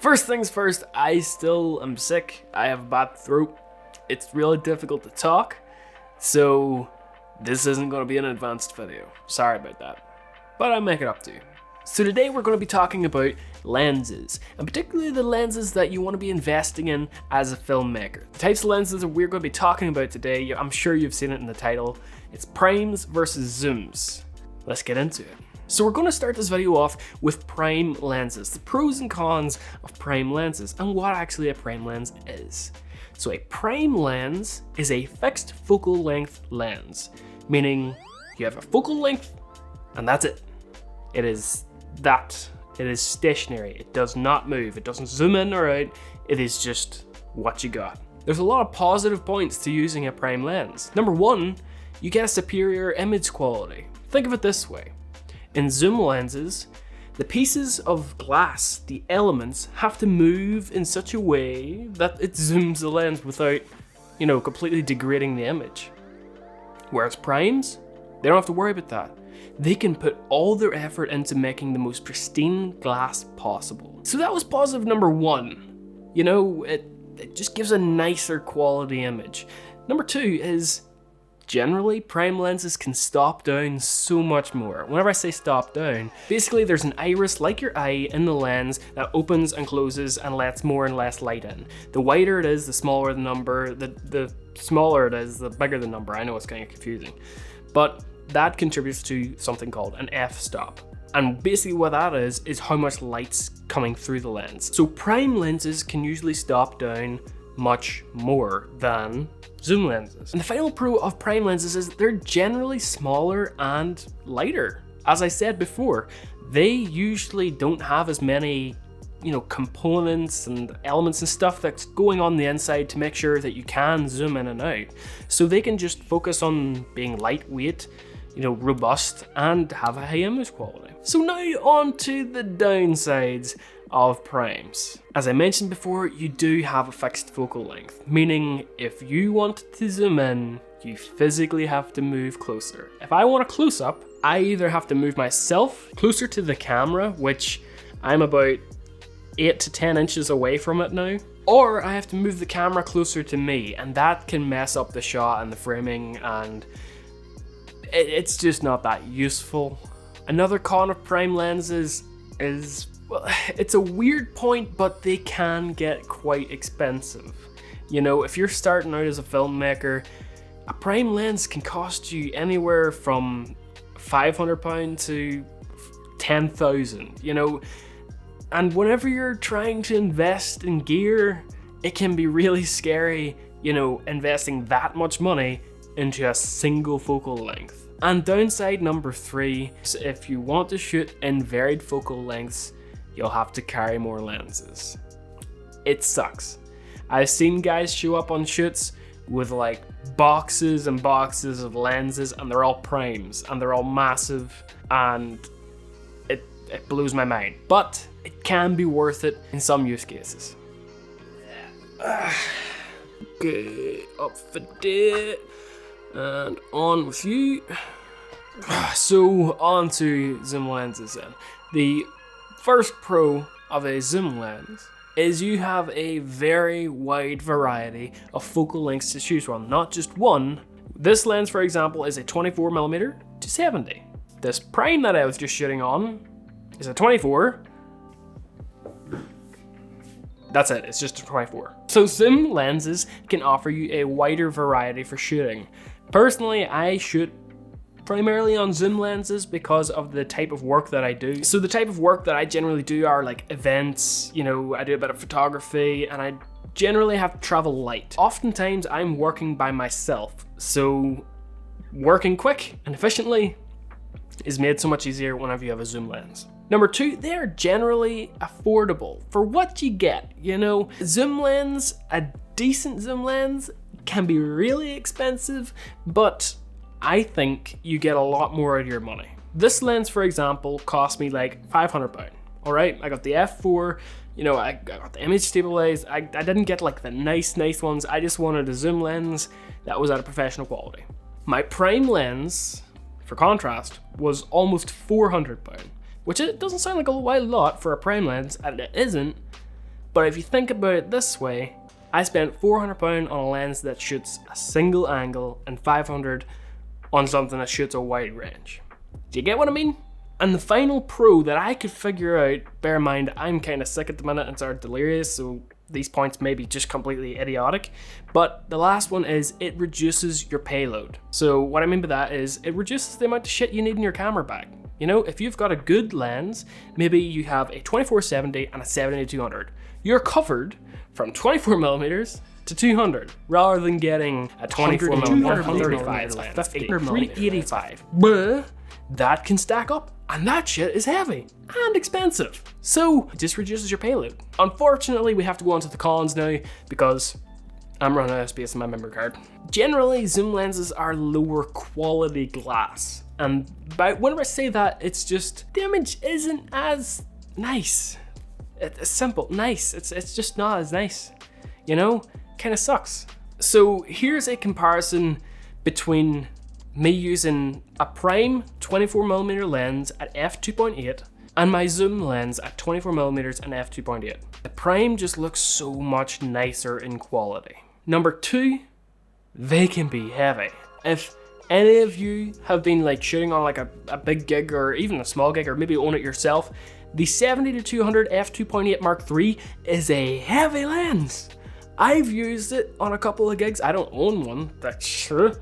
First things first, I still am sick. I have a bad throat. It's really difficult to talk, so this isn't going to be an advanced video. Sorry about that, but I'll make it up to you. So today we're going to be talking about lenses, and particularly the lenses that you want to be investing in as a filmmaker. The types of lenses that we're going to be talking about today, I'm sure you've seen it in the title. It's primes versus zooms. Let's get into it. So we're going to start this video off with prime lenses, the pros and cons of prime lenses, and what actually a prime lens is. So a prime lens is a fixed focal length lens, meaning you have a focal length and that's it. It is stationary. It does not move. It doesn't zoom in or out. It is just what you got. There's a lot of positive points to using a prime lens. Number one, you get a superior image quality. Think of it this way. In zoom lenses, the pieces of glass, the elements, have to move in such a way that it zooms the lens without, completely degrading the image. Whereas primes, they don't have to worry about that. They can put all their effort into making the most pristine glass possible. So that was positive number one. It just gives a nicer quality image. Number two is, generally, prime lenses can stop down so much more. Whenever I say stop down, basically there's an iris like your eye in the lens that opens and closes and lets more and less light in. The wider it is, the smaller the number, the smaller it is, the bigger the number. I know it's kind of confusing, but that contributes to something called an f-stop. And basically what that is how much light's coming through the lens. So prime lenses can usually stop down much more than zoom lenses. And the final pro of prime lenses is they're generally smaller and lighter. As I said before, they usually don't have as many components and elements and stuff that's going on the inside to make sure that you can zoom in and out. So they can just focus on being lightweight, robust, and have a high image quality. So now on to the downsides of primes. As I mentioned before, you do have a fixed focal length, meaning if you want to zoom in, you physically have to move closer. If I want a close-up, I either have to move myself closer to the camera, which I'm about 8 to 10 inches away from it now, or I have to move the camera closer to me, and that can mess up the shot and the framing, and it's just not that useful. Another con of prime lenses is, well, it's a weird point, but they can get quite expensive. If you're starting out as a filmmaker, a prime lens can cost you anywhere from £500 to $10,000, and whenever you're trying to invest in gear, it can be really scary, investing that much money into a single focal length. And downside number three, if you want to shoot in varied focal lengths, you'll have to carry more lenses. It sucks. I've seen guys show up on shoots with like boxes and boxes of lenses, and they're all primes and they're all massive, and it blows my mind. But it can be worth it in some use cases. Okay, up for date. And on with you. So on to zoom lenses then. The first pro of a zoom lens is you have a very wide variety of focal lengths to choose from, not just one. This lens, for example, is a 24mm to 70. This prime that I was just shooting on is a 24. That's it, it's just a 24. So zoom lenses can offer you a wider variety for shooting. Personally, I shoot primarily on zoom lenses because of the type of work that I do. So the type of work that I generally do are like events, I do a bit of photography, and I generally have to travel light. Oftentimes I'm working by myself, so working quick and efficiently is made so much easier whenever you have a zoom lens. Number two, they are generally affordable for what you get, Zoom lens, a decent zoom lens can be really expensive, but I think you get a lot more out of your money. This lens, for example, cost me like £500. All right, I got the f4, I got the image stabilized. I didn't get like the nice ones. I just wanted a zoom lens that was at a professional quality. My prime lens, for contrast, was almost £400, which it doesn't sound like a lot for a prime lens, and it isn't, But if you think about it this way, I spent £400 on a lens that shoots a single angle and $500 on something that shoots a wide range. Do you get what I mean? And the final pro that I could figure out, bear in mind I'm kind of sick at the minute and sort of delirious, so these points may be just completely idiotic, but the last one is it reduces your payload. So what I mean by that is it reduces the amount of shit you need in your camera bag. You know, if you've got a good lens, maybe you have a 24-70 and a 70-200, you're covered from 24mm to 200, rather than getting a 24mm 135 lens, 385. But that can stack up, and that shit is heavy and expensive. So it just reduces your payload. Unfortunately, we have to go on to the cons now because I'm running out of space in my memory card. Generally, zoom lenses are lower quality glass. And whenever I say that, it's just the image isn't as nice. It's simple, nice. It's just not as nice. You know, kind of sucks. So here's a comparison between me using a prime 24mm lens at f2.8 and my zoom lens at 24mm and f2.8. The prime just looks so much nicer in quality. Number two, they can be heavy. If any of you have been like shooting on like a big gig or even a small gig or maybe own it yourself, the 70-200 f2.8 Mark III is a heavy lens. I've used it on a couple of gigs. I don't own one, that's sure.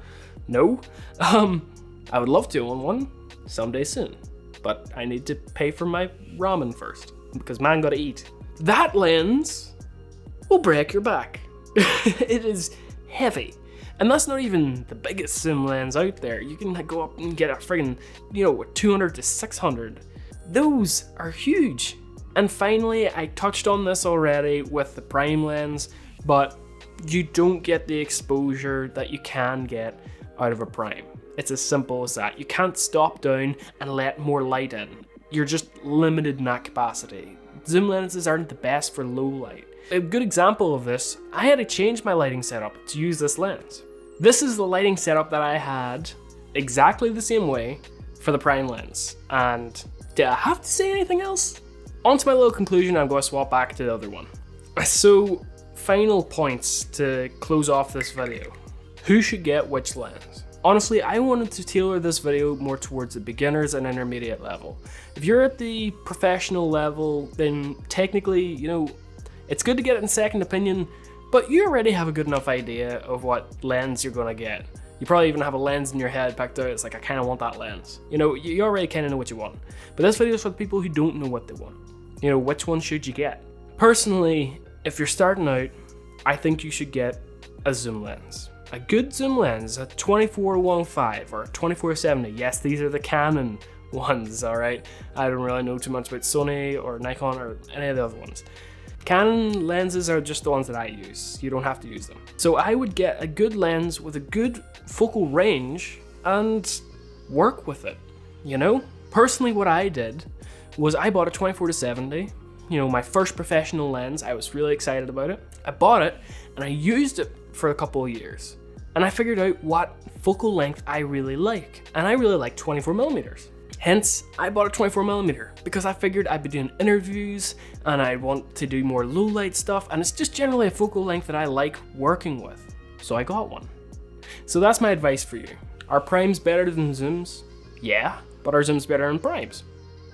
No. I would love to own one someday soon, but I need to pay for my ramen first because man gotta eat. That lens will break your back. It is heavy. And that's not even the biggest zoom lens out there. You can go up and get a friggin', 200 to 600. Those are huge. And finally, I touched on this already with the prime lens, but you don't get the exposure that you can get out of a prime. It's as simple as that. You can't stop down and let more light in. You're just limited in that capacity. Zoom lenses aren't the best for low light. A good example of this, I had to change my lighting setup to use this lens. This is the lighting setup that I had exactly the same way for the prime lens. And do I have to say anything else? On to my little conclusion, I'm going to swap back to the other one. So, final points to close off this video. Who should get which lens? Honestly, I wanted to tailor this video more towards the beginners and intermediate level. If you're at the professional level, then technically, it's good to get it in second opinion, but you already have a good enough idea of what lens you're gonna get. You probably even have a lens in your head picked out. It's like, I kind of want that lens. You already kind of know what you want. But this video is for the people who don't know what they want. Which one should you get? Personally, if you're starting out, I think you should get a zoom lens. A good zoom lens, a 24-15 or a 24-70. Yes, these are the Canon ones, alright? I don't really know too much about Sony or Nikon or any of the other ones. Canon lenses are just the ones that I use. You don't have to use them. So I would get a good lens with a good focal range and work with it, Personally, what I did was I bought a 24-70, my first professional lens. I was really excited about it. I bought it and I used it for a couple of years. And I figured out what focal length I really like. And I really like 24mm. Hence, I bought a 24mm because I figured I'd be doing interviews and I want to do more low light stuff, and it's just generally a focal length that I like working with. So I got one. So that's my advice for you. Are primes better than zooms? Yeah. But are zooms better than primes?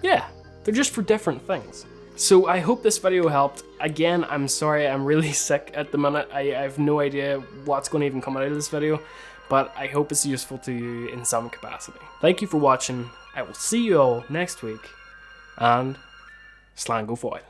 Yeah. They're just for different things. So I hope this video helped. Again, I'm sorry, I'm really sick at the minute. I have no idea what's going to even come out of this video, but I hope it's useful to you in some capacity. Thank you for watching. I will see you all next week, and Slán go fóill.